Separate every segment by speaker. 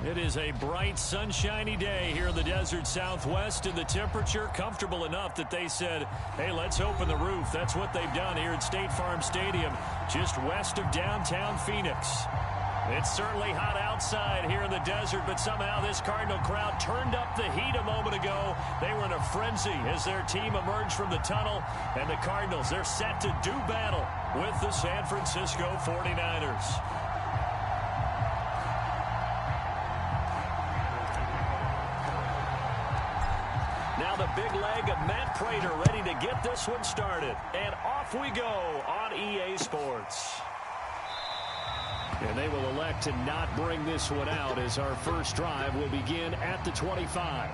Speaker 1: It is a bright, sunshiny day here in the desert Southwest, and the temperature comfortable enough that they said, hey, let's open the roof. That's what they've done here at State Farm Stadium, just west of downtown Phoenix. It's certainly hot outside here in the desert, but somehow this Cardinal crowd turned up the heat a moment ago. They were in a frenzy as their team emerged from the tunnel, and the Cardinals, they're set to do battle with the San Francisco 49ers. Now the big leg of Matt Prater ready to get this one started. And off we go on EA Sports. And they will elect to not bring this one out as our first drive will begin at the 25.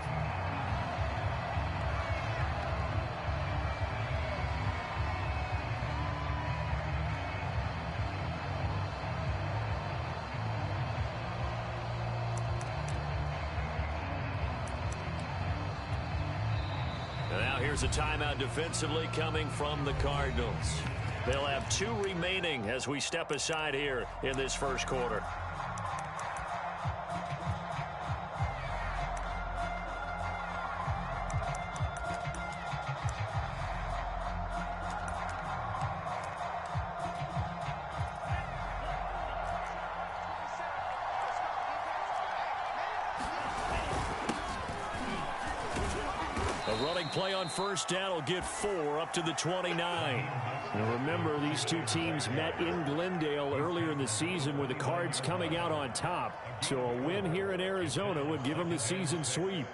Speaker 1: Here's a timeout defensively coming from the Cardinals. They'll have 2 remaining as we step aside here in this first quarter. Play on first down will get 4 up to the 29. And remember, these two teams met in Glendale earlier in the season with the Cards coming out on top. So a win here in Arizona would give them the season sweep.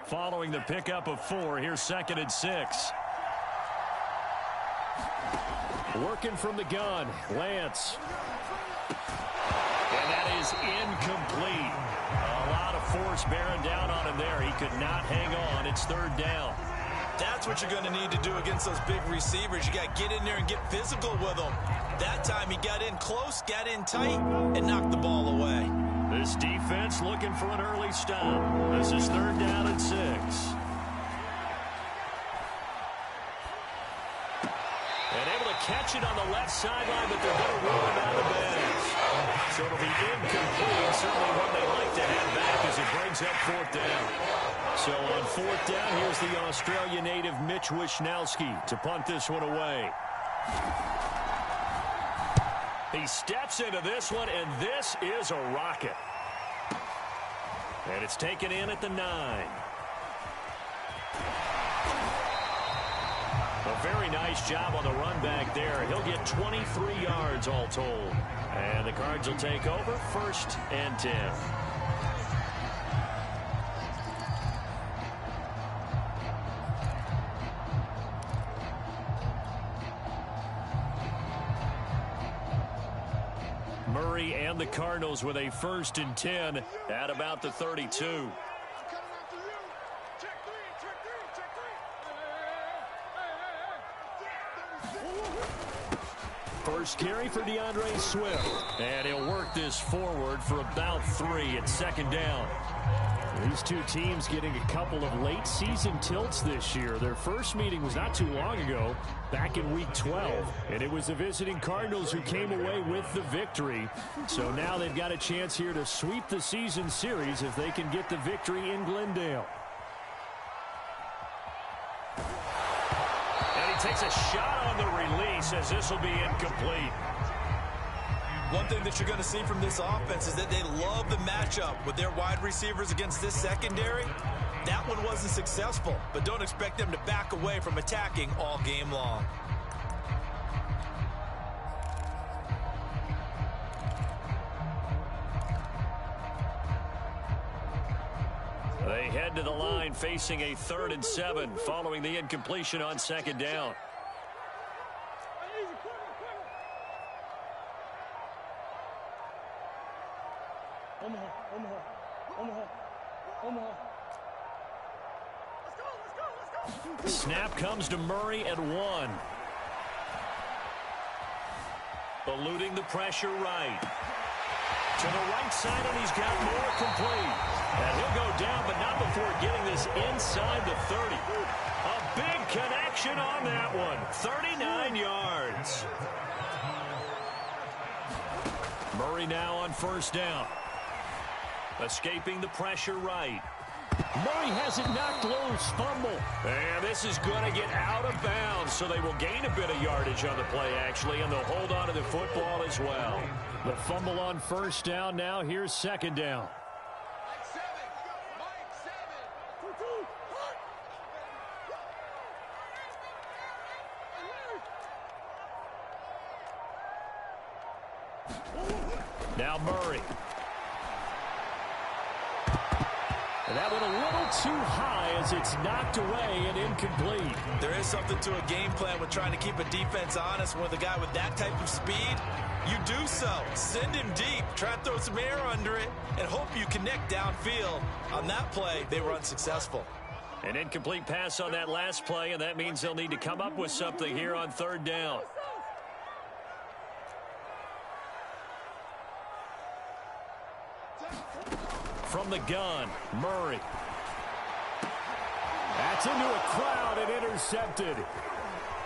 Speaker 1: Following the pickup of 4, here's 2nd and 6. Working from the gun, Lance. And that is incomplete. A lot of force bearing down on him there. He could not hang on. It's 3rd down.
Speaker 2: That's what you're going to need to do against those big receivers. You got to get in there and get physical with them. That time he got in close, got in tight, and knocked the ball away.
Speaker 1: This defense looking for an early stop. This is 3rd down and 6. Catch it on the left sideline, but they're going to rule him out of bounds. So it'll be incomplete. Certainly one they like to have back as it brings up 4th down. So on 4th down, here's the Australia native Mitch Wishnowsky to punt this one away. He steps into this one, and this is a rocket. And it's taken in at the 9. A very nice job on the run back there. He'll get 23 yards all told. And the Cards will take over 1st and 10. Murray and the Cardinals with a 1st and 10 at about the 32. First carry for DeAndre Swift. And he'll work this forward for about 3 at 2nd down. These two teams getting a couple of late season tilts this year. Their first meeting was not too long ago, back in week 12. And it was the visiting Cardinals who came away with the victory. So now they've got a chance here to sweep the season series if they can get the victory in Glendale. Takes a shot on the release as this will be incomplete.
Speaker 2: One thing that you're going to see from this offense is that they love the matchup with their wide receivers against this secondary. That one wasn't successful, but don't expect them to back away from attacking all game long.
Speaker 1: They head to the line facing a 3rd and 7 following the incompletion on 2nd down. Snap comes to Murray at 1. Eluding the pressure right. To the right side, and he's got more complete. And he'll go down, but not before getting this inside the 30. A big connection. protection on that one. 39 yards. Murray now on first down. Escaping the pressure right. Murray has it knocked loose. Fumble. And this is going to get out of bounds, so they will gain a bit of yardage on the play, actually, and they'll hold on to the football as well. The fumble on first down now. Here's second down. Now Murray. And that went a little too high as it's knocked away and incomplete.
Speaker 2: There is something to a game plan with trying to keep a defense honest. With a guy with that type of speed, you do so. Send him deep. Try to throw some air under it and hope you connect downfield. On that play, they were unsuccessful.
Speaker 1: An incomplete pass on that last play, and that means they'll need to come up with something here on third down. From the gun, Murray. That's into a crowd and intercepted.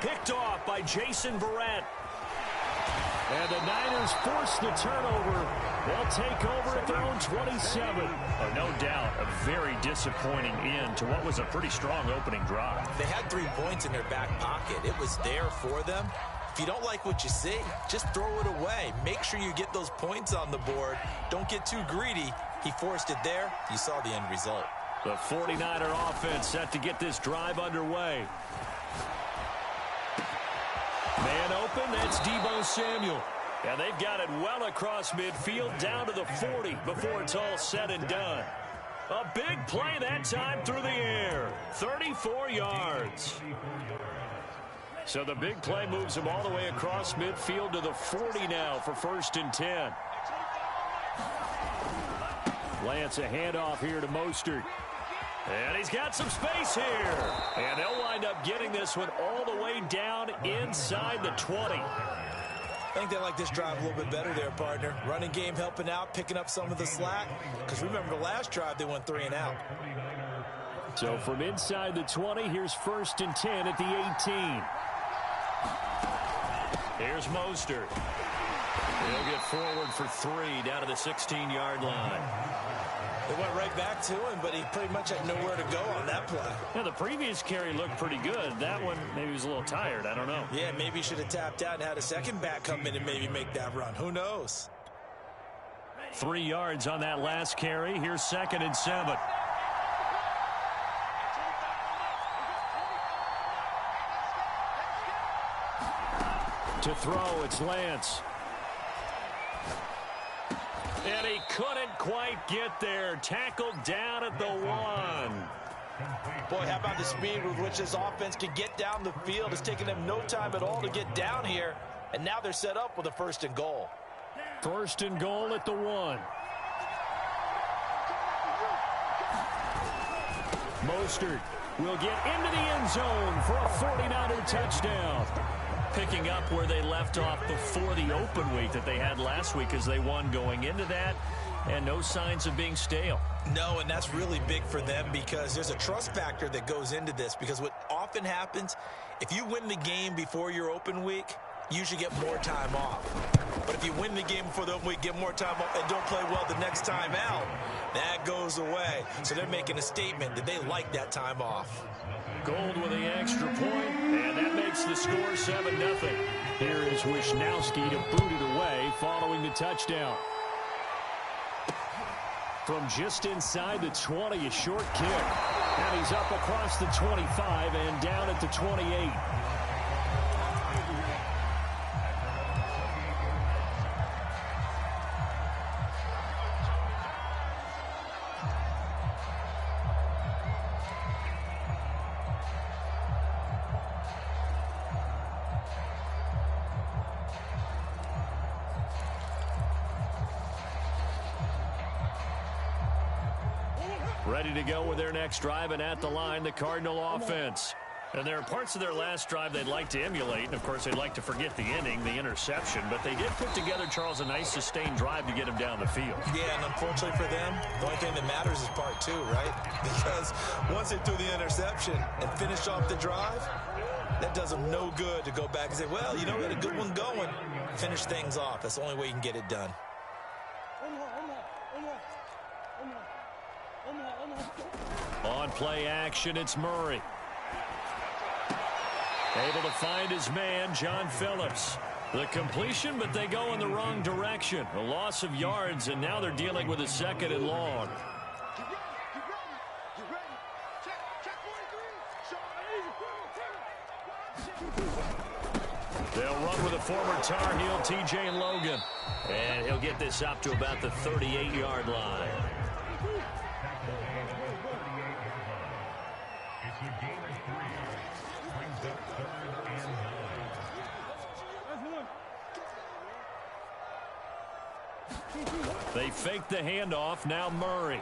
Speaker 1: Picked off by Jason Verrett. And the Niners force the turnover. They'll take over at their own 27. Oh, no doubt, a very disappointing end to what was a pretty strong opening drive.
Speaker 2: They had 3 points in their back pocket. It was there for them. If you don't like what you see, just throw it away. Make sure you get those points on the board. Don't get too greedy. He forced it there. You saw the end result.
Speaker 1: The 49er offense set to get this drive underway. Man open, that's Deebo Samuel. And they've got it well across midfield down to the 40 before it's all said and done. A big play that time through the air. 34 yards. So the big play moves him all the way across midfield to the 40 now for 1st and 10. Lance a handoff here to Mostert. And he's got some space here. And they'll wind up getting this one all the way down inside the 20.
Speaker 2: I think they like this drive a little bit better there, partner. Running game helping out, picking up some of the slack. Because remember the last drive, they went 3 and out.
Speaker 1: So from inside the 20, here's 1st and 10 at the 18. Here's Mostert. He'll get forward for 3 down to the 16-yard line.
Speaker 2: They went right back to him, but he pretty much had nowhere to go on that play.
Speaker 1: Yeah, the previous carry looked pretty good. That one, maybe he was a little tired. I don't know.
Speaker 2: Yeah, maybe he should have tapped out and had a second back come in and maybe make that run. Who knows?
Speaker 1: 3 yards on that last carry. Here's 2nd and 7. To throw, it's Lance. And he couldn't quite get there. Tackled down at the 1.
Speaker 2: Boy, how about the speed with which this offense can get down the field? It's taken them no time at all to get down here. And now they're set up with a 1st and goal.
Speaker 1: 1st and goal at the 1. Mostert will get into the end zone for a 49er touchdown. Picking up where they left off before the open week that they had last week as they won going into that, and no signs of being stale.
Speaker 2: No, and that's really big for them because there's a trust factor that goes into this, because what often happens, if you win the game before your open week, you usually get more time off. But if you win the game before the open week, get more time off, and don't play well the next time out, that goes away. So they're making a statement that they like that time off.
Speaker 1: Gold with the extra point, and that makes the score 7-0. Here is Wisnowski to boot it away following the touchdown. From just inside the 20, a short kick. And he's up across the 25 and down at the 28. Ready to go with their next drive, and at the line, the Cardinal offense. And there are parts of their last drive they'd like to emulate, and of course they'd like to forget the inning, the interception, but they did put together, Charles, a nice sustained drive to get him down the field.
Speaker 2: Yeah, and unfortunately for them, the only thing that matters is part 2, right? Because once they threw the interception and finished off the drive, That does him no good to go back and say, well, you know, we had a good one going. Finish things off. That's the only way you can get it done.
Speaker 1: On play action, it's Murray. Able to find his man, John Phillips. The completion, but they go in the wrong direction. A loss of yards, and now they're dealing with a 2nd and long. They'll run with a former Tar Heel, T.J. Logan. And he'll get this up to about the 38-yard line. They fake the handoff. Now Murray.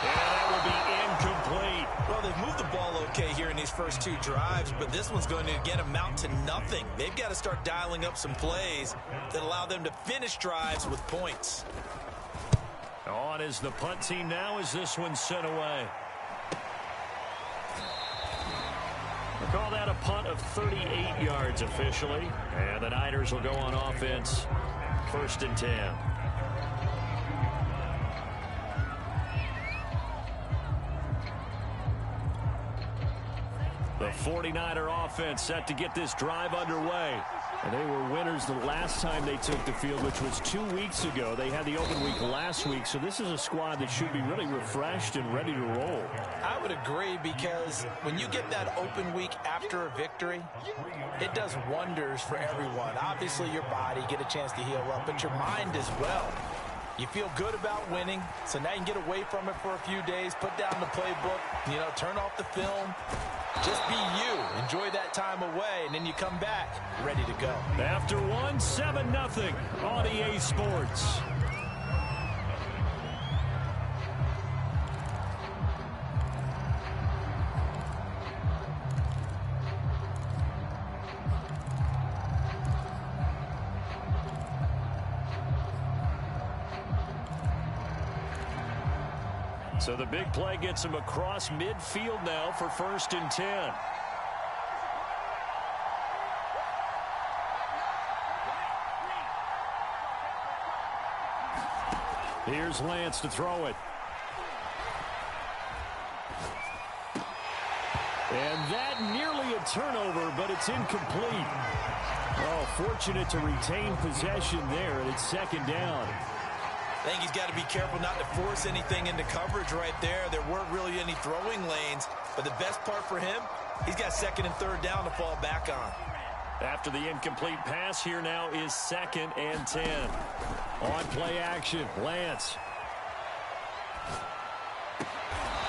Speaker 1: And that will be incomplete.
Speaker 2: Well, they've moved the ball okay here in these first 2 drives, but this one's going to again amount to nothing. They've got to start dialing up some plays that allow them to finish drives with points.
Speaker 1: On is the punt team now as this one's sent away. We'll call that a punt of 38 yards officially. And the Niners will go on offense. 1st and 10. The 49er offense set to get this drive underway. And they were winners the last time they took the field, which was 2 weeks ago. They had the open week last week, so this is a squad that should be really refreshed and ready to roll.
Speaker 2: I would agree, because when you get that open week after a victory, it does wonders for everyone. Obviously, your body, get a chance to heal up, but your mind as well. You feel good about winning, so now you can get away from it for a few days, put down the playbook, you know, turn off the film. Just be you. Enjoy that time away, and then you come back ready to go.
Speaker 1: After 1, 7-0 on EA Sports. So the big play gets him across midfield now for 1st and 10. Here's Lance to throw it. And that nearly a turnover, but it's incomplete. Oh, fortunate to retain possession there, and it's 2nd down.
Speaker 2: I think he's got to be careful not to force anything into coverage right there. There weren't really any throwing lanes, but the best part for him, he's got 2nd and 3rd down to fall back on.
Speaker 1: After the incomplete pass, here now is 2nd and 10. On play action, Lance.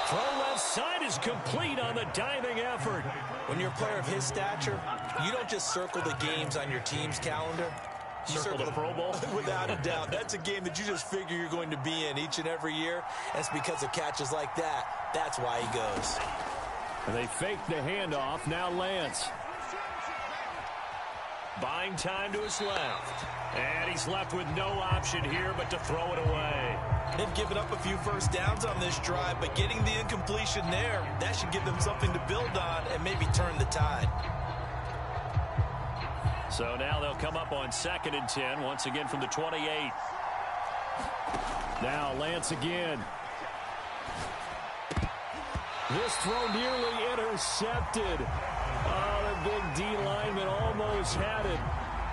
Speaker 1: Throw left side is complete on the diving effort.
Speaker 2: When you're a player of his stature, you don't just circle the games on your team's calendar. You
Speaker 1: circle the Pro Bowl?
Speaker 2: Without a doubt. That's a game that you just figure you're going to be in each and every year. And it's because of catches like that. That's why he goes.
Speaker 1: And they fake the handoff. Now Lance. Buying time to his left. And he's left with no option here but to throw it away.
Speaker 2: They've given up a few first downs on this drive, but getting the incompletion there, that should give them something to build on and maybe turn the tide.
Speaker 1: So now they'll come up on 2nd and 10, once again from the 28. Now Lance again. This throw nearly intercepted. Oh, the big D lineman almost had it.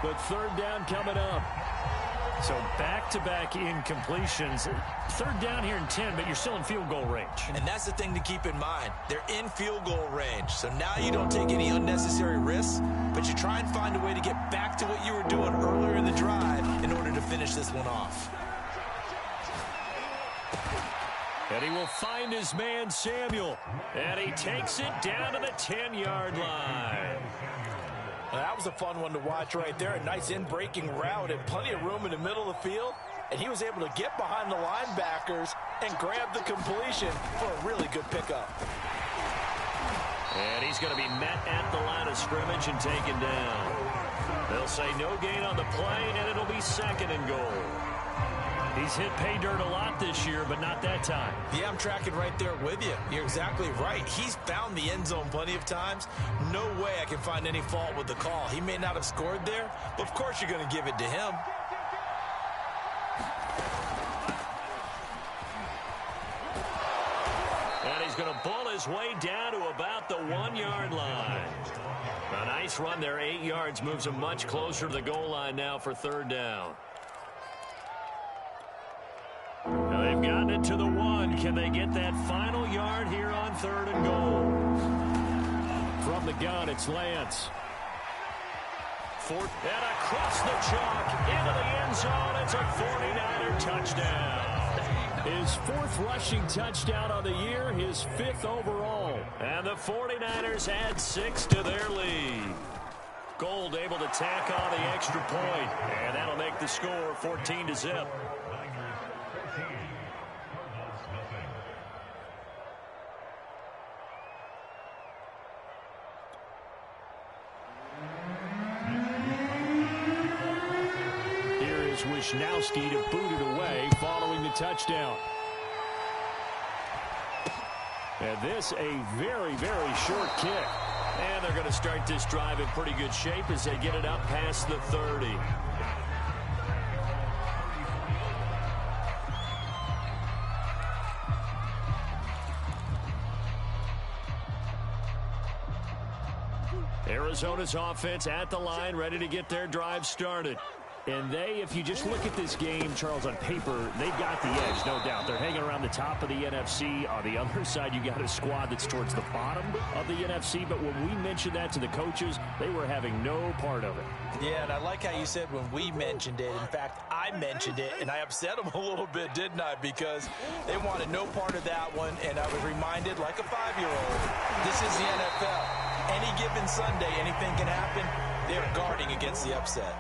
Speaker 1: But 3rd down coming up. So back-to-back incompletions. 3rd down here in 10, but you're still in field goal range.
Speaker 2: And that's the thing to keep in mind. They're in field goal range. So now you don't take any unnecessary risks, but you try and find a way to get back to what you were doing earlier in the drive in order to finish this one off.
Speaker 1: And he will find his man, Samuel. And he takes it down to the 10-yard line.
Speaker 2: That was a fun one to watch right there. A nice in-breaking route and plenty of room in the middle of the field. And he was able to get behind the linebackers and grab the completion for a really good pickup.
Speaker 1: And he's going to be met at the line of scrimmage and taken down. They'll say no gain on the play, and it'll be 2nd and goal. He's hit pay dirt a lot this year, but not that time.
Speaker 2: Yeah, I'm tracking right there with you. You're exactly right. He's found the end zone plenty of times. No way I can find any fault with the call. He may not have scored there, but of course you're going to give it to him.
Speaker 1: And he's going to bull his way down to about the 1-yard line. A nice run there, 8 yards, moves him much closer to the goal line now for 3rd down. Now they've gotten it to the 1. Can they get that final yard here on 3rd and goal? From the gun, it's Lance. Fourth, and across the chalk into the end zone. It's a 49er touchdown. His 4th rushing touchdown of the year, his 5th overall. And the 49ers add 6 to their lead. Gold able to tack on the extra point, and that'll make the score 14-0. Wishnowski to boot it away following the touchdown. And this a very, very short kick. And they're going to start this drive in pretty good shape as they get it up past the 30. Arizona's offense at the line, ready to get their drive started. And if you just look at this game, Charles, on paper, they've got the edge, no doubt. They're hanging around the top of the NFC. On the other side, you got a squad that's towards the bottom of the NFC. But when we mentioned that to the coaches, they were having no part of it.
Speaker 2: Yeah, and I like how you said when we mentioned it. In fact, I mentioned it, and I upset them a little bit, didn't I? Because they wanted no part of that one, and I was reminded, like a 5-year-old, this is the NFL. Any given Sunday, anything can happen. They're guarding against the upset.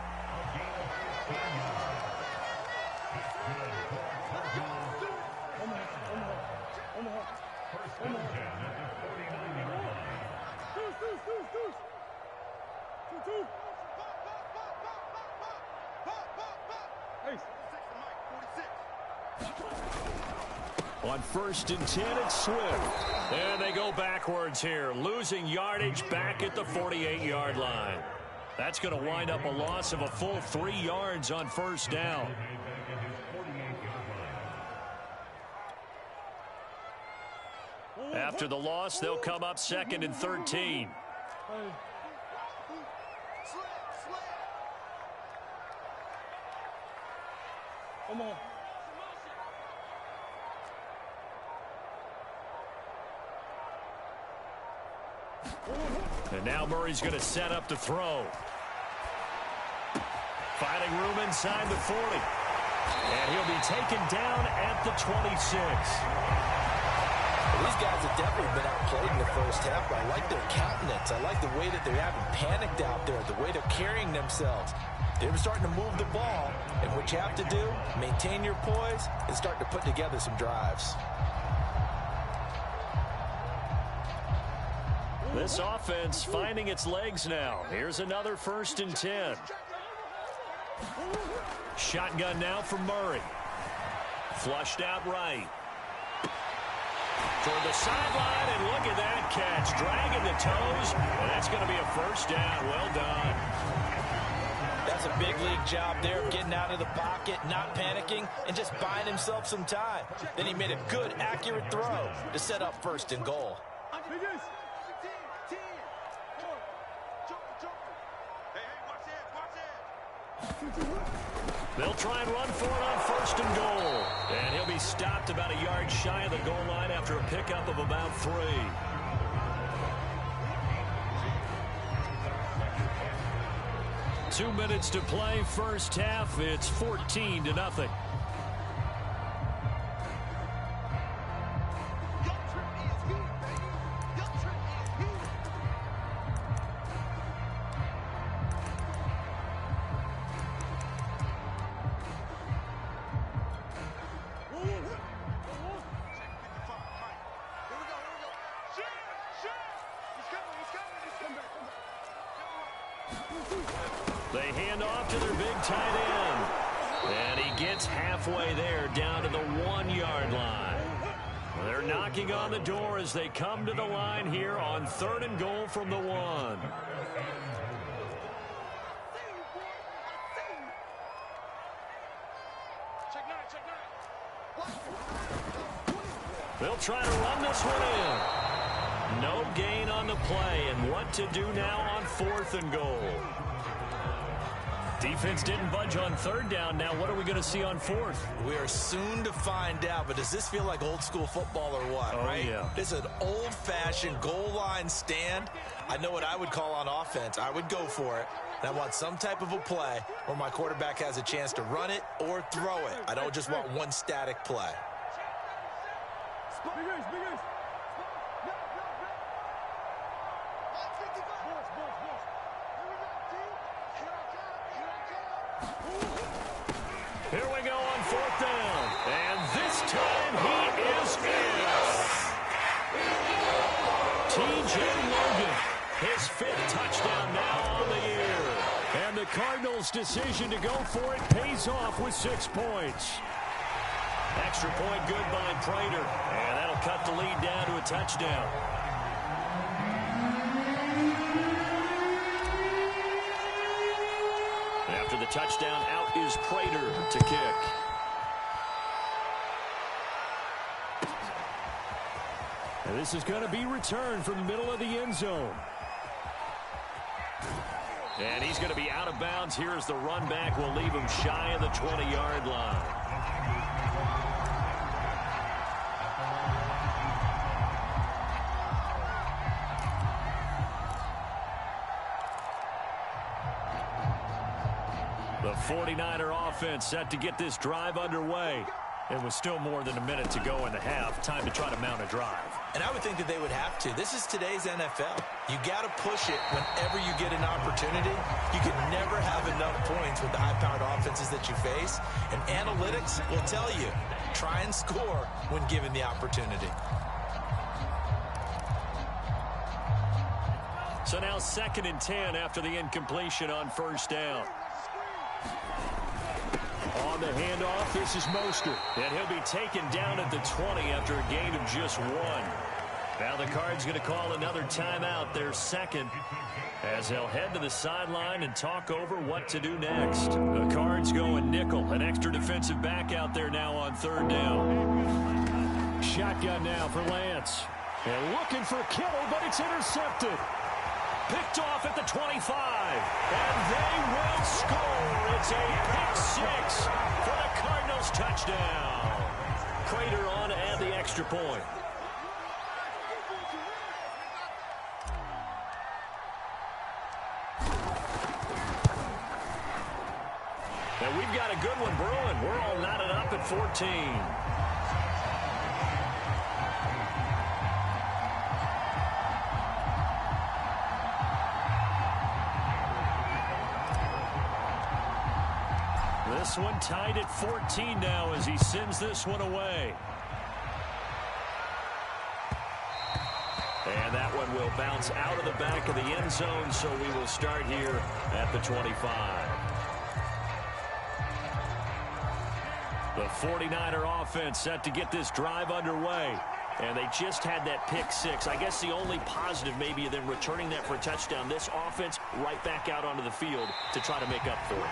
Speaker 1: On 1st and 10, it's Swift. And they go backwards here, losing yardage back at the 48-yard line. That's going to wind up a loss of a full 3 yards on 1st down. After the loss, they'll come up 2nd and 13. Come on. And now Murray's going to set up to throw. Finding room inside the 40. And he'll be taken down at the 26.
Speaker 2: These guys have definitely been outplayed in the first half, but I like their countenance. I like the way that they haven't panicked out there, the way they're carrying themselves. They're starting to move the ball, and what you have to do, maintain your poise and start to put together some drives.
Speaker 1: This offense finding its legs now. Here's another 1st and 10. Shotgun now for Murray. Flushed out right. Toward the sideline, and look at that catch. Dragging the toes, and that's going to be a 1st down. Well done.
Speaker 2: That's a big league job there of getting out of the pocket, not panicking, and just buying himself some time. Then he made a good, accurate throw to set up 1st and goal.
Speaker 1: They'll try and run for it on 1st and goal. And he'll be stopped about a yard shy of the goal line after a pickup of about 3. Two minutes to play, first half. It's 14-0. They hand off to their big tight end. And he gets halfway there, down to the 1-yard line. They're knocking on the door as they come to the line here on 3rd and goal from the 1. They'll try to run this one in. No gain on the play, and what to do now on 4th and goal. Defense didn't budge on 3rd down. Now what are we going to see on 4th?
Speaker 2: We are soon to find out, but does this feel like old school football or what, right?
Speaker 1: Yeah.
Speaker 2: This is an old-fashioned goal line stand. I know what I would call on offense. I would go for it. And I want some type of a play where my quarterback has a chance to run it or throw it. I don't just want one static play.
Speaker 1: Here we go on 4th down. And this time he is in. T.J. Logan, his 5th touchdown now on the year. And the Cardinals' decision to go for it pays off with 6 points. Extra point good by Prater. And that'll cut the lead down to a touchdown. After the touchdown, out is Prater to kick. And this is going to be returned from the middle of the end zone. And he's going to be out of bounds. Here's the run back. We'll leave him shy of the 20-yard line. The 49er offense set to get this drive underway. It was still more than a minute to go in the half. Time to try to mount a drive.
Speaker 2: And I would think that they would have to. This is today's NFL. You got to push it whenever you get an opportunity. You can never have enough points with the high-powered offenses that you face. And analytics will tell you, try and score when given the opportunity.
Speaker 1: So now 2nd and 10 after the incompletion on 1st down. On the handoff, this is Mostert. And he'll be taken down at the 20 after a gain of just 1. Now the Cards going to call another timeout, their 2nd, as they'll head to the sideline and talk over what to do next. The Cards going nickel, an extra defensive back out there now on 3rd down. Shotgun now for Lance. And looking for Kittle, but it's intercepted. Picked off at the 25, and they will score. It's a pick 6 for the Cardinals touchdown. Prater on to add the extra point. And we've got a good one brewing. We're all knotted up at 14. This one tied at 14 now as he sends this one away. And that one will bounce out of the back of the end zone, so we will start here at the 25. The 49er offense set to get this drive underway. And they just had that pick 6. I guess the only positive maybe of them returning that for a touchdown. This offense right back out onto the field to try to make up for it.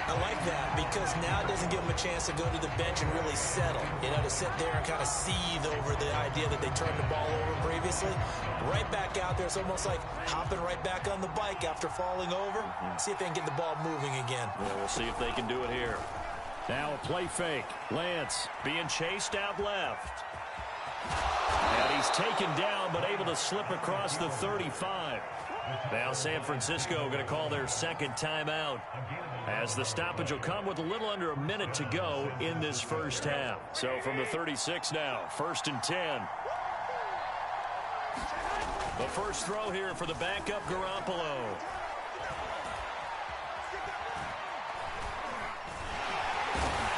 Speaker 2: I like that because now it doesn't give them a chance to go to the bench and really settle. You know, to sit there and kind of seethe over the idea that they turned the ball over previously. Right back out there. It's almost like hopping right back on the bike after falling over. See if they can get the ball moving again.
Speaker 1: Yeah, we'll see if they can do it here. Now a play fake. Lance being chased out left. And he's taken down, but able to slip across the 35. Now San Francisco going to call their 2nd timeout, as the stoppage will come with a little under a minute to go in this first half. So from the 36 now, 1st and 10. The first throw here for the backup Garoppolo.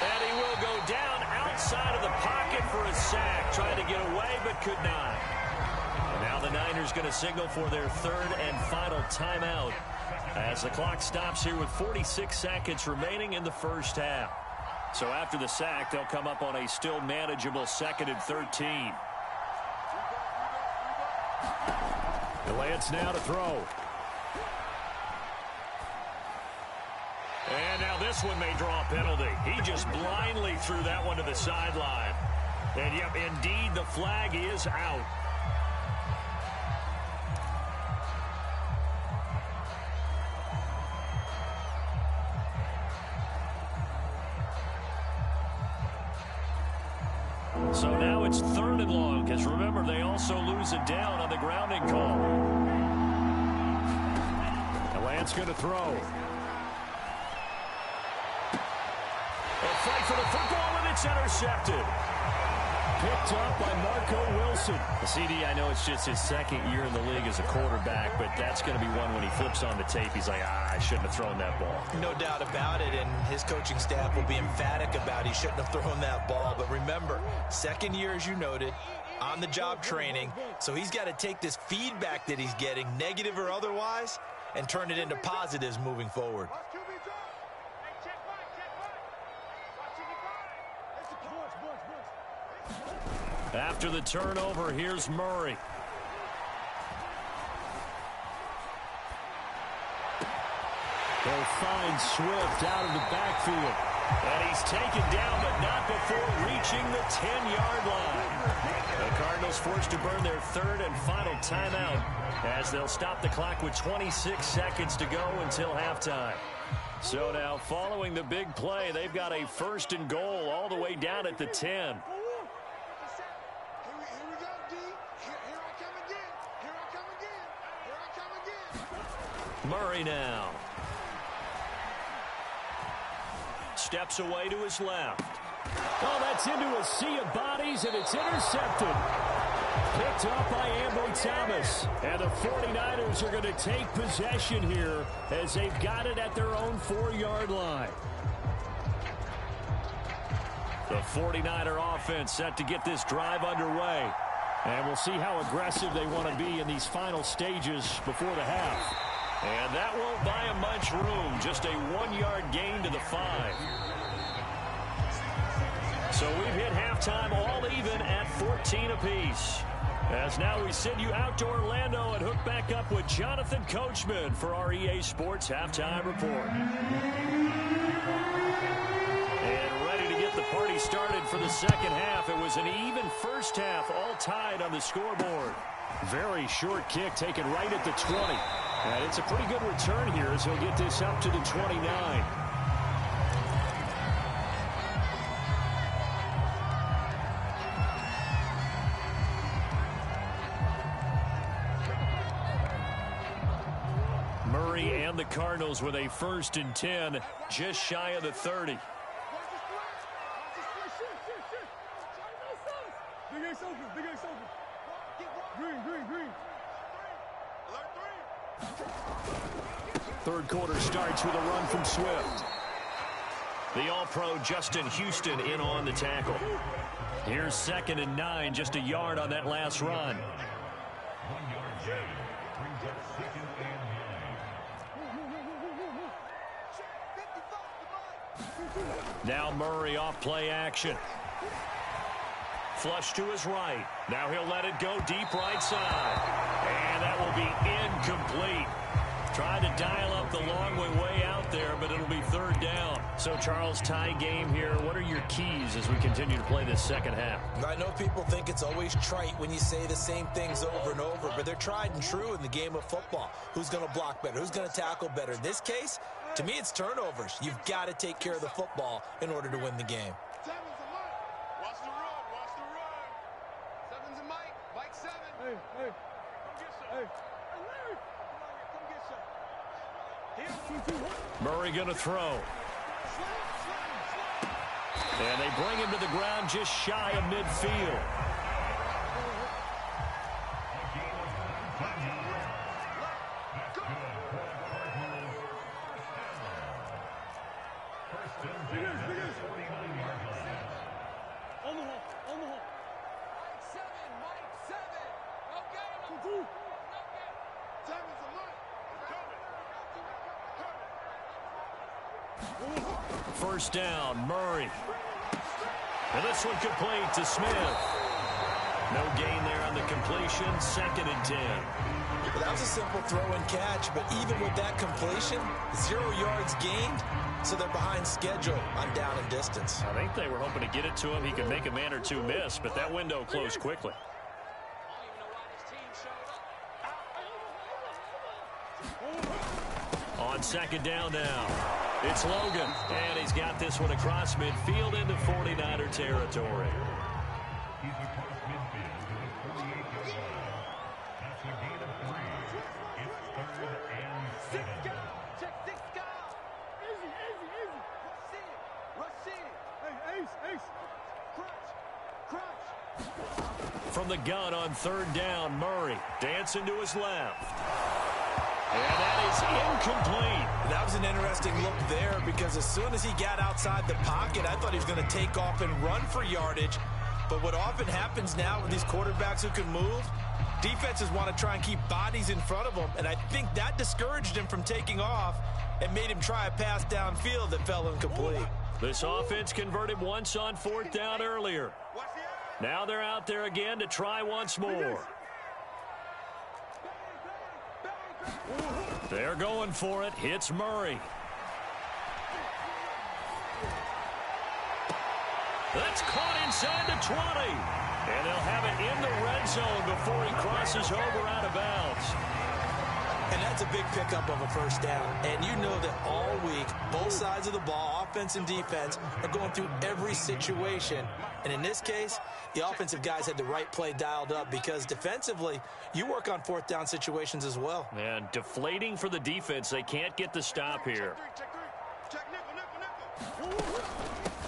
Speaker 1: And he will go down outside of the pocket for a sack. Trying to get away, but could not. And now the Niners going to signal for their 3rd and final timeout as the clock stops here with 46 seconds remaining in the first half. So after the sack, they'll come up on a still manageable 2nd and 13. Lance now to throw. And now this one may draw a penalty. He just blindly threw that one to the sideline. And yep, indeed, the flag is out. So now it's 3rd and long, because remember, they also lose it down on the grounding call. And Lance going to throw. A fight for the football, and it's intercepted. Picked up by Marco Wilson. CD, I know it's just his 2nd year in the league as a quarterback, but that's going to be one when he flips on the tape. He's like, I shouldn't have thrown that ball.
Speaker 2: No doubt about it, and his coaching staff will be emphatic about he shouldn't have thrown that ball. But remember, 2nd year, as you noted, on-the-job training, so he's got to take this feedback that he's getting, negative or otherwise, and turn it into positives moving forward.
Speaker 1: After the turnover, here's Murray. They'll find Swift out of the backfield. And he's taken down, but not before reaching the 10-yard line. The Cardinals forced to burn their 3rd and final timeout as they'll stop the clock with 26 seconds to go until halftime. So now, following the big play, they've got a 1st and goal all the way down at the 10. Murray now. Steps away to his left. Oh, that's into a sea of bodies, and it's intercepted. Picked up by Ambry Thomas. And the 49ers are going to take possession here as they've got it at their own 4-yard line. The 49er offense set to get this drive underway. And we'll see how aggressive they want to be in these final stages before the half. And that won't buy him much room. Just a 1-yard gain to the 5. So we've hit halftime all even at 14 apiece. As now we send you out to Orlando and hook back up with Jonathan Coachman for our EA Sports Halftime Report. And ready to get the party started for the second half. It was an even first half, all tied on the scoreboard. Very short kick taken right at the 20. And it's a pretty good return here as he'll get this up to the 29. Murray and the Cardinals with a 1st and 10, just shy of the 30. Third quarter starts with a run from Swift. The All-Pro Justin Houston in on the tackle. Here's 2nd and 9, just a yard on that last run. Now Murray off play action. Flush to his right. Now he'll let it go deep right side. And that will be incomplete. Tried to dial up the long way out there, but it'll be 3rd down. So, Charles, tie game here. What are your keys as we continue to play this second half?
Speaker 2: I know people think it's always trite when you say the same things over and over, but they're tried and true in the game of football. Who's going to block better? Who's going to tackle better? In this case, to me, it's turnovers. You've got to take care of the football in order to win the game.
Speaker 3: Watch the run. Watch the run. 7's a Mike. Mike 7. Hey. Come get some. Hey, Larry. Come get some.
Speaker 1: Murray going to throw. And they bring him to the ground just shy of midfield. First down, Murray. And this one complete to Smith. No gain there on the completion. 2nd and 10.
Speaker 2: That was a simple throw and catch, but even with that completion, 0 yards gained, so they're behind schedule on down and distance.
Speaker 1: I think they were hoping to get it to him. He could make a man or two miss, but that window closed quickly. On 2nd down now, it's Logan, and he's got this one across midfield into 49er territory. From the gun on 3rd down, Murray dancing to his left. And that is incomplete.
Speaker 2: That was an interesting look there because as soon as he got outside the pocket, I thought he was going to take off and run for yardage. But what often happens now with these quarterbacks who can move, defenses want to try and keep bodies in front of them, and I think that discouraged him from taking off and made him try a pass downfield that fell incomplete.
Speaker 1: This offense converted once on 4th down earlier. Now they're out there again to try once more. They're going for it. Hits Murray. That's caught inside the 20. And they'll have it in the red zone before he crosses over out of bounds.
Speaker 2: And that's a big pickup of a first down. And you know that all week, both sides of the ball, offense and defense, are going through every situation. And in this case, the offensive guys had the right play dialed up because defensively, you work on 4th down situations as well.
Speaker 1: And deflating for the defense. They can't get the stop here.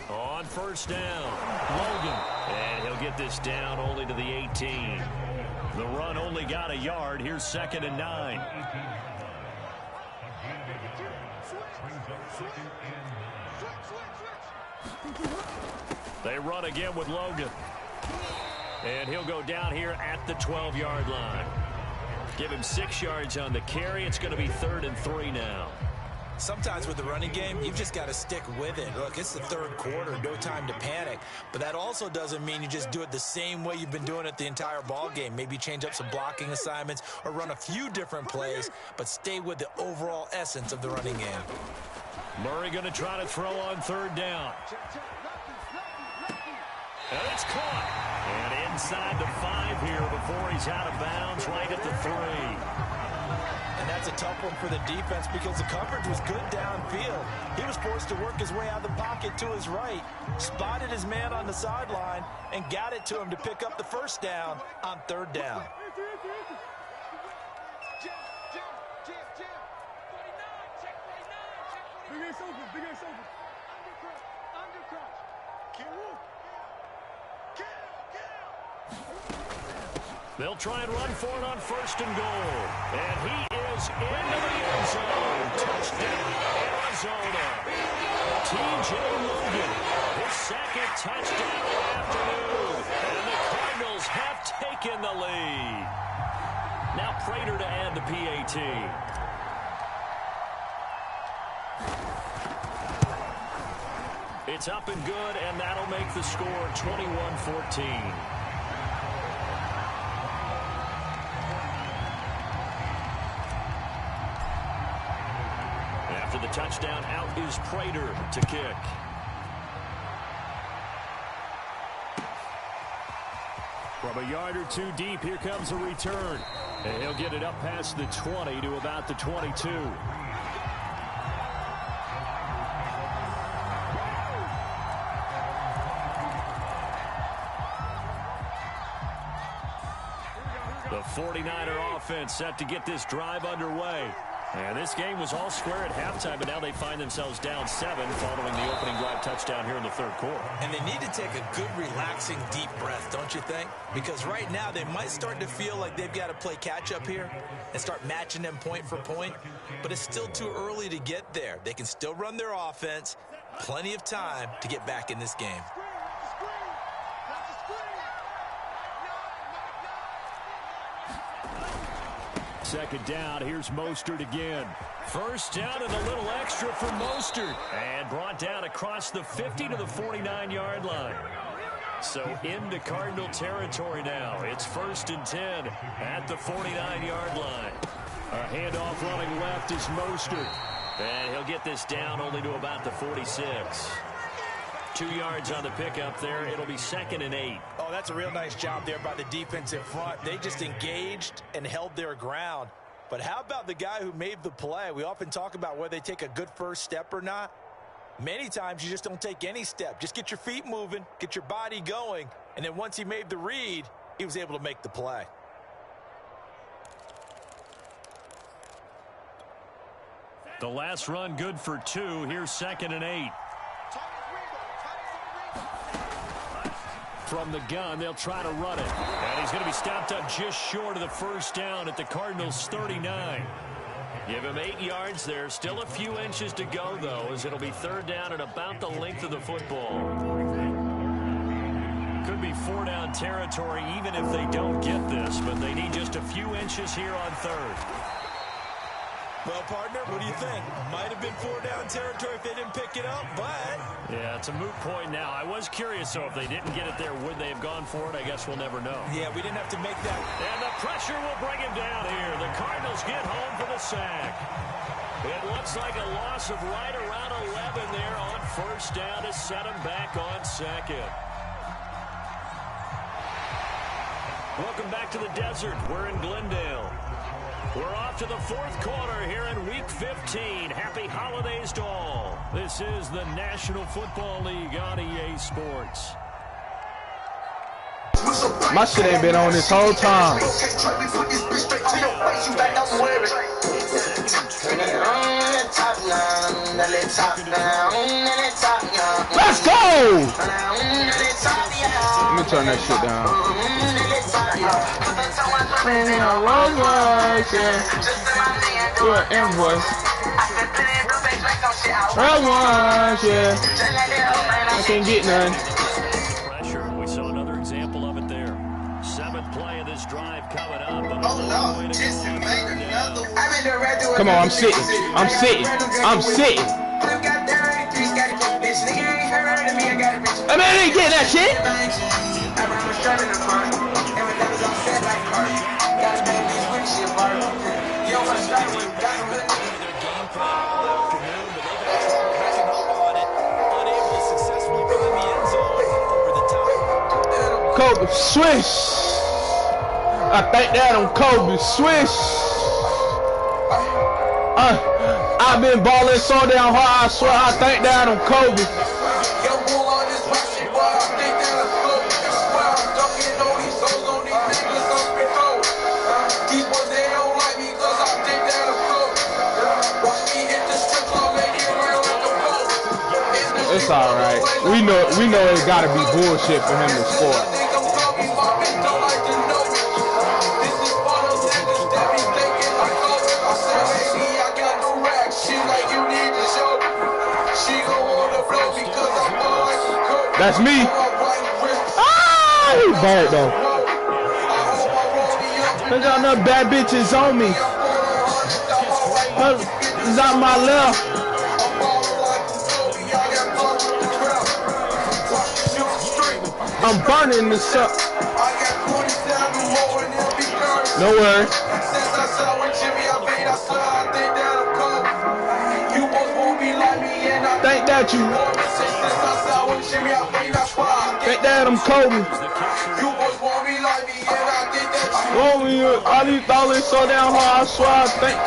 Speaker 1: On 1st down, Logan. And he'll get this down only to the 18. The run only got a yard. Here's 2nd and 9. They run again with Logan. And he'll go down here at the 12-yard line. Give him 6 yards on the carry. It's going to be 3rd and 3 now.
Speaker 2: Sometimes with the running game, you've just got to stick with it. Look, it's the 3rd quarter, no time to panic. But that also doesn't mean you just do it the same way you've been doing it the entire ball game. Maybe change up some blocking assignments or run a few different plays, but stay with the overall essence of the running game.
Speaker 1: Murray going to try to throw on 3rd down. And it's caught. And inside the 5 here before he's out of bounds, right at the 3.
Speaker 2: And that's a tough one for the defense because the coverage was good downfield. He was forced to work his way out of the pocket to his right, spotted his man on the sideline, and got it to him to pick up the first down on 3rd down.
Speaker 1: They'll try and run for it on 1st and goal. And he is into the end zone. Touchdown, Arizona. T.J. Logan, his 2nd touchdown of the afternoon. And the Cardinals have taken the lead. Now Prater to add the PAT. It's up and good, and that'll make the score 21-14. After the touchdown, out is Prater to kick. From a yard or two deep, here comes a return. And he'll get it up past the 20 to about the 22. The 49er offense set to get this drive underway. And this game was all square at halftime, but now they find themselves down 7 following the opening drive touchdown here in the 3rd quarter.
Speaker 2: And they need to take a good, relaxing, deep breath, don't you think? Because right now they might start to feel like they've got to play catch-up here and start matching them point for point. But it's still too early to get there. They can still run their offense. Plenty of time to get back in this game.
Speaker 1: second down. Here's Mostert again. First down and a little extra for Mostert. And brought down across the 50 to the 49-yard line. So into Cardinal territory now. It's 1st and 10 at the 49-yard line. A handoff running left is Mostert. And he'll get this down only to about the 46. 2 yards on the pickup there. It'll be 2nd and 8.
Speaker 2: Oh, that's a real nice job there by the defensive front. They just engaged and held their ground. But how about the guy who made the play? We often talk about whether they take a good first step or not. Many times you just don't take any step. Just get your feet moving, get your body going, and then once he made the read, he was able to make the play.
Speaker 1: The last run good for 2. Here's 2nd and 8. From the gun, they'll try to run it. And he's going to be stopped up just short of the first down at the Cardinals' 39. Give him 8 yards there. Still a few inches to go, though, as it'll be 3rd down and about the length of the football. Could be 4-down territory even if they don't get this, but they need just a few inches here on 3rd.
Speaker 2: Well, partner, what do you think? Might have been 4-down territory if they didn't pick it up, but...
Speaker 1: Yeah, it's a moot point now. I was curious, so if they didn't get it there, would they have gone for it? I guess we'll never know.
Speaker 2: Yeah, we didn't have to make that.
Speaker 1: And the pressure will bring him down here. The Cardinals get home for the sack. It looks like a loss of right around 11 there on 1st down to set him back on 2nd. Welcome back to the desert. We're in Glendale. We're off to the 4th quarter here in Week 15. Happy holidays to all. This is the National Football League on EA Sports.
Speaker 4: My shit ain't been on this whole time. Let's go! Let me turn that shit down. Invoice. I can't get none.
Speaker 1: Pressure. We saw another example of it there. 7th play of this drive coming up.
Speaker 4: Come on, I'm sitting. I'm sitting. I'm sitting. I mean, I didn't get that shit. Kobe, swish. I think that on Kobe, swish. I've been balling so damn hard, I swear I think that on Kobe. It's all right. We know it gotta be bullshit for him to score. That's me. Ah, he bad though. There's another bad bitches on me. It's on my left. I'm burning this up. No worry. Think that you. Think that I'm Kobe. All these dollars so damn hard, I swear I think.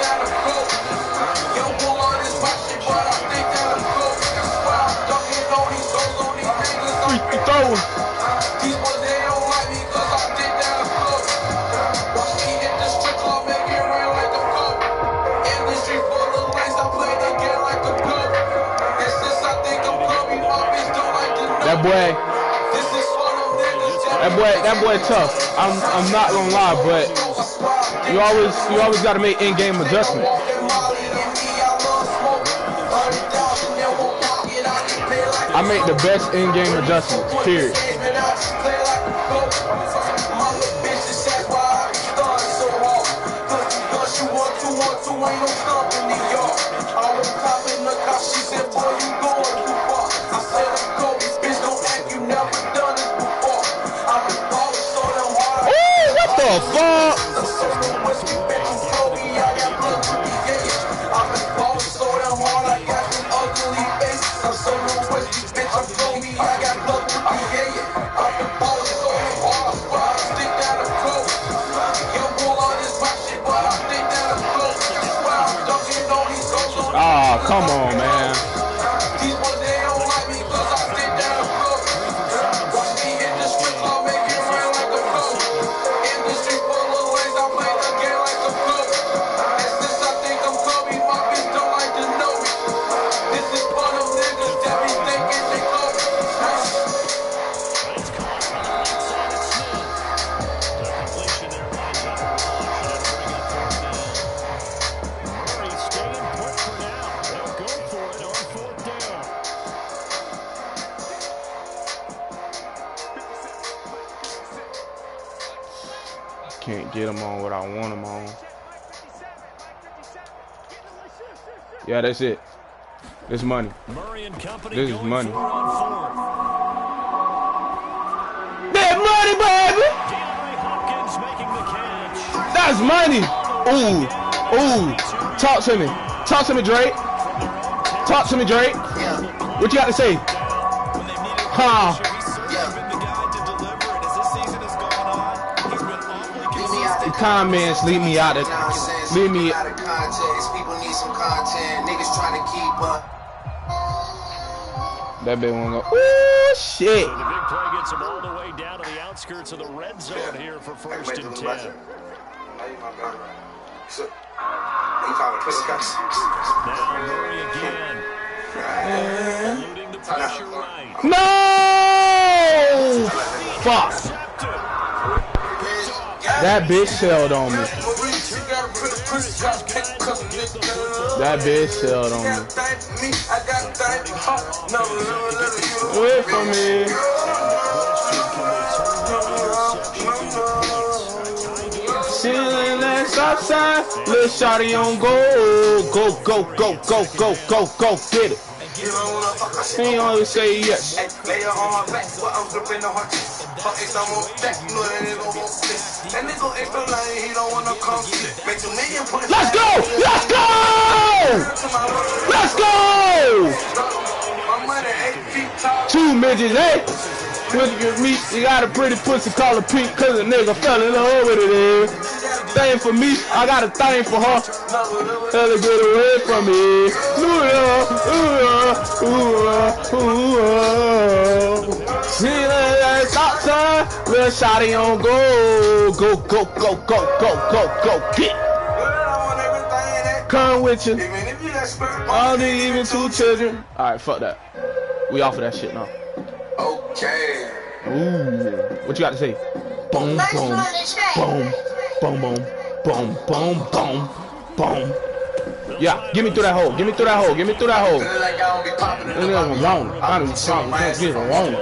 Speaker 4: Throwing. That boy tough. I'm not gonna lie, but you always gotta make in-game adjustments. I make the best in-game adjustments, period.
Speaker 5: 2 ain't no stomping the yard. Always popping the cop, she said, boy, you going too far. I said, I'm Kobe, bitch, don't act, you never done this before. I've been falling so damn hard.
Speaker 4: Ooh, what the fuck?
Speaker 5: I've been falling so damn hard, I got an ugly face. I'm so no whiskey, bitch, I'm Kobe, I got blood with you, yeah. I've been falling so damn hard, I swear I stick down the clothes. Young boy on this rap shit, but I stick down the clothes. I swear I'm dunking on these souls.
Speaker 4: Oh, come on, man.
Speaker 5: These ones, they don't like me, cause I stick down the clothes. Watch me hit the strip club, make it rain like a flow. Industry full of ways, I play the game like a pro. And since I think I'm Kobe, my bitch don't like to know me. This is for them niggas that be thinking they Kobe.
Speaker 4: Can't get him on what I want him on. Yeah, that's it. This money. This is money. That money, baby! That's money! Ooh, ooh. Talk to me. Talk to me, Drake. Talk to me, Drake. What you got to say? Huh? Comments, leave me out of leave me
Speaker 5: out of context. People need some content. Niggas trying to keep up.
Speaker 4: That big one go. Ooh, shit.
Speaker 1: The big play gets him all the way down to the outskirts of the red zone here for 1st and 10. Now Murray again. Eluding the pressure right.
Speaker 4: No! Fuck. That bitch sailed on me. That bitch sailed on me. Wait for me. Sitting that's outside. Little shawty on go. Go, go, go, go, go, go, go. Get it. He always say yes. Let's go! Let's go! Let's go! 2 midgets, hey! You got a pretty pussy called a Pete, cause a nigga fell in love with it. Thing for me, I got a thing for her. Tell her get away from me. See that outside, little shawty on go. Go, go, go, go, go, go, go, get. Come with you. All the even 2 children. Alright, fuck that. We off of that shit now.
Speaker 5: Okay.
Speaker 4: Ooh, what you got to say? Boom, boom, boom, boom, boom, boom, boom, boom, boom. Yeah, get me through that hole. Get me through that hole. Get me through that hole. Wrong. I don't get it wrong.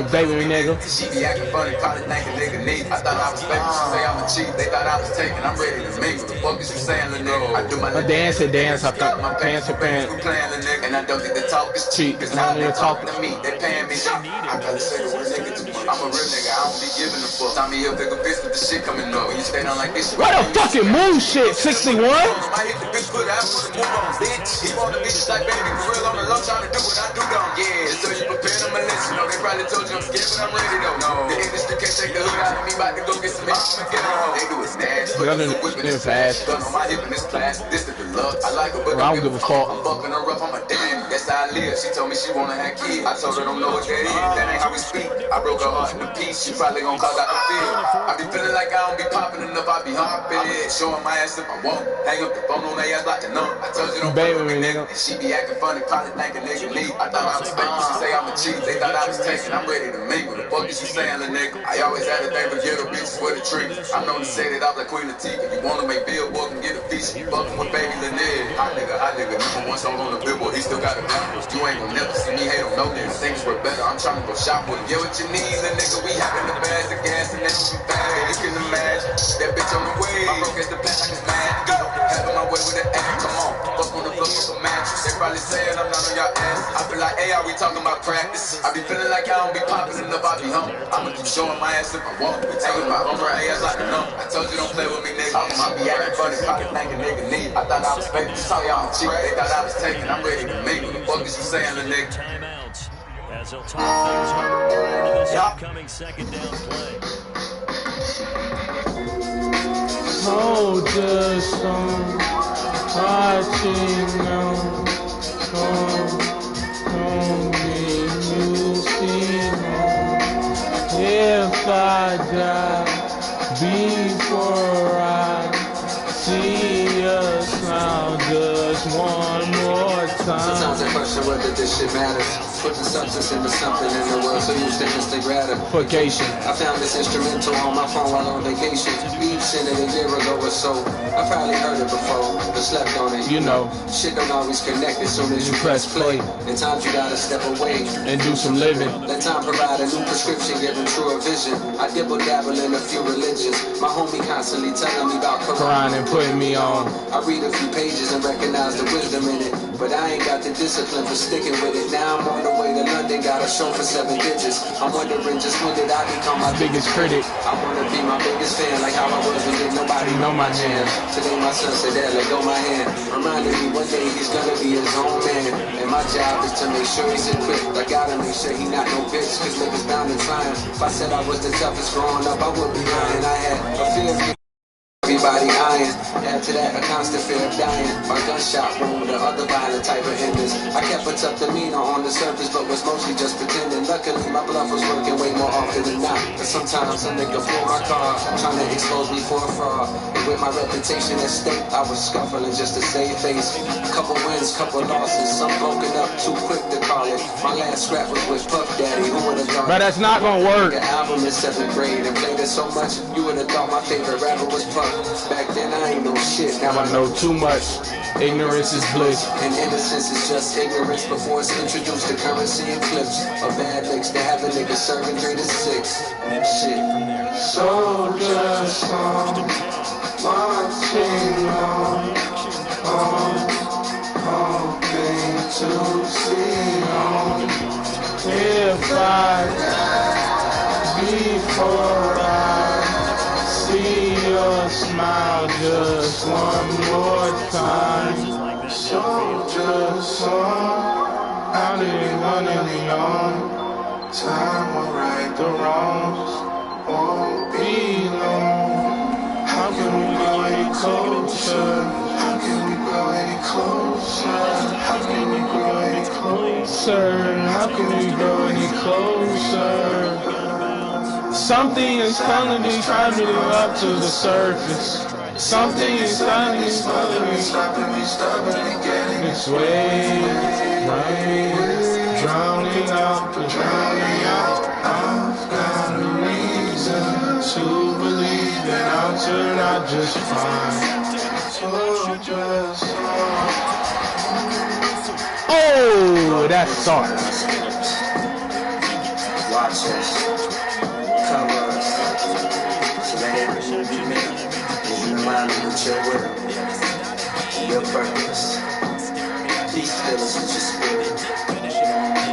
Speaker 4: Baby nigga.
Speaker 5: She be acting funny, probably think a nigga need. I thought I was fake. She say I'm a cheat. They thought I was taking. I'm ready to make. What the fuck is you saying, little nigga? I do my
Speaker 4: dance. I thought my pants are pants.
Speaker 5: And I don't think the talk is cheap. Cause now they're talking to me. They paying me. I gotta say what a nigga do. I'm a real nigga. I don't be giving a fuck. Time me up, take a bitch with the shit coming up. When you stay down like this.
Speaker 4: What a fucking move shit. 61.
Speaker 5: I hit the bitch, put out for the move on, bitch. He want the bitch like baby, for real on the low, trying to do what I do, though. Yeah, so you prepare them and listen, they probably told you I'm scared, but I'm ready, though. No, the industry can't take the hood out of me, about to go get some bitches and get on. They do it nasty.
Speaker 4: They're fast.
Speaker 5: Gun on my hip and this class, this the deluxe. I like her, but
Speaker 4: I don't give a fuck.
Speaker 5: I'm bucking her up, I'm a damn. That's how I live. She told me she wanna have kids. I told her don't know what that is. That ain't how we speak. I broke her heart in a piece. She probably gon' cause out the field. I be feeling like I don't be popping enough. I be hopping it, showing my ass if I want. Hang up the phone on their ass like a numb. I told you don't
Speaker 4: baby me, nigga.
Speaker 5: She be acting funny, probably think a nigga leave. I thought I was fake. She say I'm a cheat. They thought I was taking. I'm ready to make. What the fuck is you saying, little nigga? I always had a thing for ghetto bitches for the tree. I'm known to say that I'm like Queen Latifah. If you wanna make billboard and get a feature, you fucking with baby Lynette. Hot nigga, number one song on the billboard, he still got a number. You ain't gon' never see me hate on no niggas. Things were better, I'm trying to go shop with. Get what you need, little nigga, we hop in the bags, the gas, and then we fast. You can imagine, that bitch on the way. My broke at the back like it's mad. Go! Having my way with the ass, come on. Fuck on the floor with a mattress. They probably saying I'm not on y'all ass. I feel like, hey, are we talking about practice? I be feeling like I don't be popping enough, I be humble. I'ma keep showing my ass if I walk. We taking my humble ass like a number. I told you don't play with me, nigga. I be acting funny, probably thinking nigga need. I thought I was faking, saw y'all cheap. They thought I was taking, I'm ready to make it. What the fuck is you saying, little nigga?
Speaker 1: Timeouts as they'll talk things over into this upcoming second down play.
Speaker 4: Soldiers on watching on me, you see if I die before I see a smile just one more time.
Speaker 6: Sometimes I question whether this shit matters. Putting substance into something in the world so used to instant gratification. I found this instrumental on my phone while on vacation. We've seen it a year ago or so. I probably heard it before, but slept on it.
Speaker 4: You know,
Speaker 6: shit don't always connect as soon as you press play. And times you gotta step away
Speaker 4: and do some living.
Speaker 6: Let time provide a new prescription, giving truer vision. I dibble dabble in a few religions. My homie constantly telling me about
Speaker 4: Quran and putting me on.
Speaker 6: I read a few pages and recognize the wisdom in it, but I ain't got the discipline for sticking with it. Now I'm on the way to London, got a show for 7 digits. I'm wondering just when did I become my
Speaker 4: biggest critic?
Speaker 6: I wanna be my biggest fan, like how I was when did nobody know my jam. Today my son said, Dad, let go my hand. Reminded me one day he's gonna be his own man, and my job is to make sure he's equipped. I gotta make sure he not no bitch, cause niggas bound and trying. If I said I was the toughest growing up, I would be lying. I had a fear of everybody eyeing. Add to that a constant fear of dying by gunshot wound or other violent type of endings. I kept a tough demeanor on the surface, but was mostly just pretending. Luckily, my bluff was working way more often than not. But sometimes a nigga pull my car, trying to expose me for a fraud. And with my reputation at stake, I was scuffling just to save face. Couple wins, couple losses, some broken up too quick to call it. My last scrap was with Puff Daddy, who would've thought?
Speaker 4: But that's not gonna work.
Speaker 6: The album in 7th grade and played it so much, you would've thought my favorite rapper was Puff. Back then I ain't know shit, now I
Speaker 4: know too much. Ignorance is bliss.
Speaker 6: And innocence is just ignorance before it's introduced to currency and clips. A bad mix to have a nigga serving 3 to 6. Shit.
Speaker 4: Soldiers on, marching on, hoping to see on. If I die before I see your smile just one more time. Soldiers on, out in one and beyond. Time will right the wrongs, won't be long. How can we go any closer? How can we go any closer? How can we go any closer? How can we go any closer? Something is finally climbing up to the surface. Something is finally stubbornly getting its way. Drowning out. I've got a reason to believe that I'll turn out just fine. Oh, that's soft.
Speaker 6: Watch us. Cover us. So that every move you make is remind me of your will, your purpose. Please fill us with your spirit.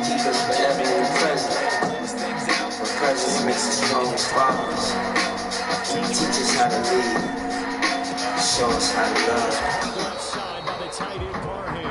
Speaker 6: Keep us forever in the present. For presence makes us strong as fathers. Teach us how to lead. Show us how to love.
Speaker 1: Left side by the tight end Parham.